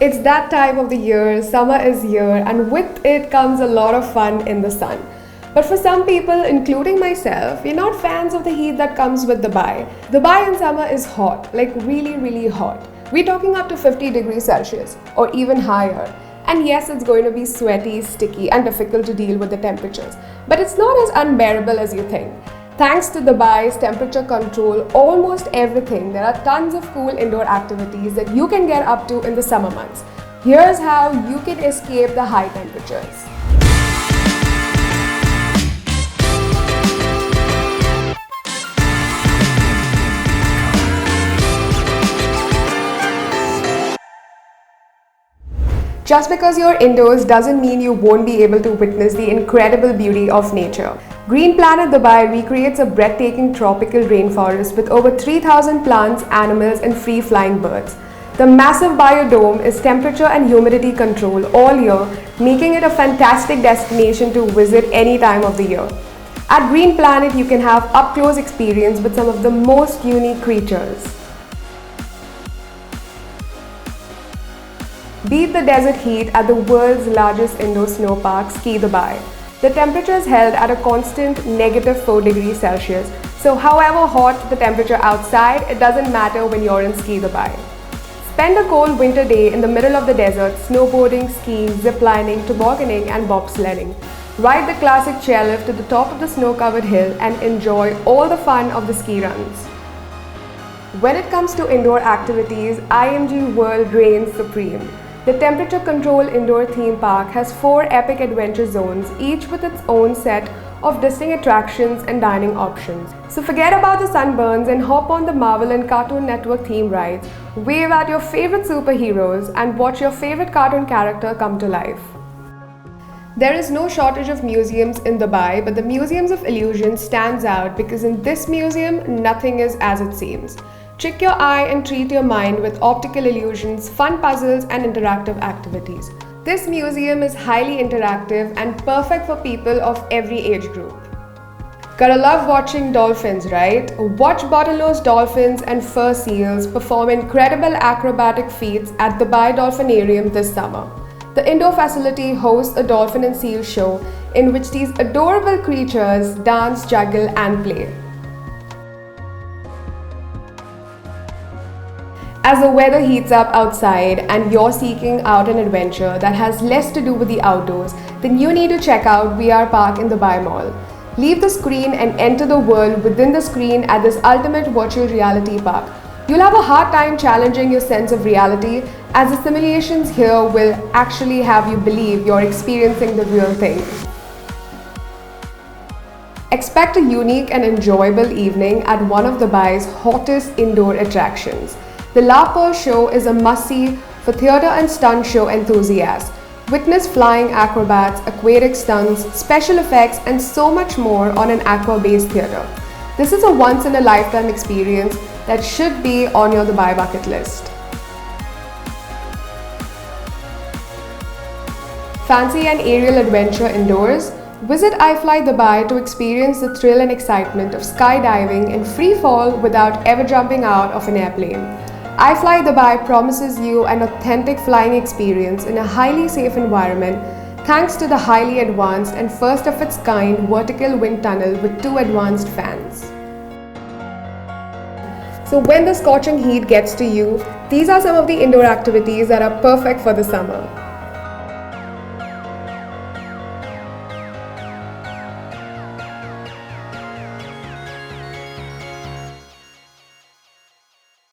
It's that time of the year, summer is here, and with it comes a lot of fun in the sun. But for some people, including myself, we're not fans of the heat that comes with Dubai. Dubai in summer is hot, like really, really hot. We're talking up to 50 degrees Celsius or even higher. And yes, it's going to be sweaty, sticky, and difficult to deal with the temperatures. But it's not as unbearable as you think. Thanks to Dubai's temperature control, almost everything, there are tons of cool indoor activities that you can get up to in the summer months. Here's how you can escape the high temperatures. Just because you're indoors doesn't mean you won't be able to witness the incredible beauty of nature. Green Planet Dubai recreates a breathtaking tropical rainforest with over 3,000 plants, animals, and free-flying birds. The massive biodome is temperature and humidity control all year, making it a fantastic destination to visit any time of the year. At Green Planet, you can have up-close experience with some of the most unique creatures. Beat the desert heat at the world's largest indoor snow park, Ski Dubai. The temperature is held at a constant -4 degrees Celsius, so however hot the temperature outside, it doesn't matter when you're in Ski Dubai. Spend a cold winter day in the middle of the desert, snowboarding, skiing, ziplining, tobogganing, and bobsledding. Ride the classic chairlift to the top of the snow-covered hill and enjoy all the fun of the ski runs. When it comes to indoor activities, IMG World reigns supreme. The temperature control indoor theme park has 4 epic adventure zones, each with its own set of distinct attractions and dining options. So forget about the sunburns and hop on the Marvel and Cartoon Network theme rides, wave at your favorite superheroes, and watch your favorite cartoon character come to life. There is no shortage of museums in Dubai, but the Museums of Illusion stands out because in this museum, nothing is as it seems. Trick your eye and treat your mind with optical illusions, fun puzzles, and interactive activities. This museum is highly interactive and perfect for people of every age group. Gotta love watching dolphins, right? Watch bottlenose dolphins and fur seals perform incredible acrobatic feats at Dubai Dolphinarium this summer. The indoor facility hosts a dolphin and seal show in which these adorable creatures dance, juggle, and play. As the weather heats up outside and you're seeking out an adventure that has less to do with the outdoors, then you need to check out VR Park in Dubai Mall. Leave the screen and enter the world within the screen at this ultimate virtual reality park. You'll have a hard time challenging your sense of reality, as the simulations here will actually have you believe you're experiencing the real thing. Expect a unique and enjoyable evening at one of Dubai's hottest indoor attractions. The La Peur show is a must-see for theatre and stunt show enthusiasts. Witness flying acrobats, aquatic stunts, special effects, and so much more on an aqua-based theatre. This is a once-in-a-lifetime experience that should be on your Dubai bucket list. Fancy an aerial adventure indoors? Visit iFly Dubai to experience the thrill and excitement of skydiving and free fall without ever jumping out of an airplane. iFly Dubai promises you an authentic flying experience in a highly safe environment thanks to the highly advanced and first of its kind vertical wind tunnel with 2 advanced fans. So when the scorching heat gets to you, these are some of the indoor activities that are perfect for the summer.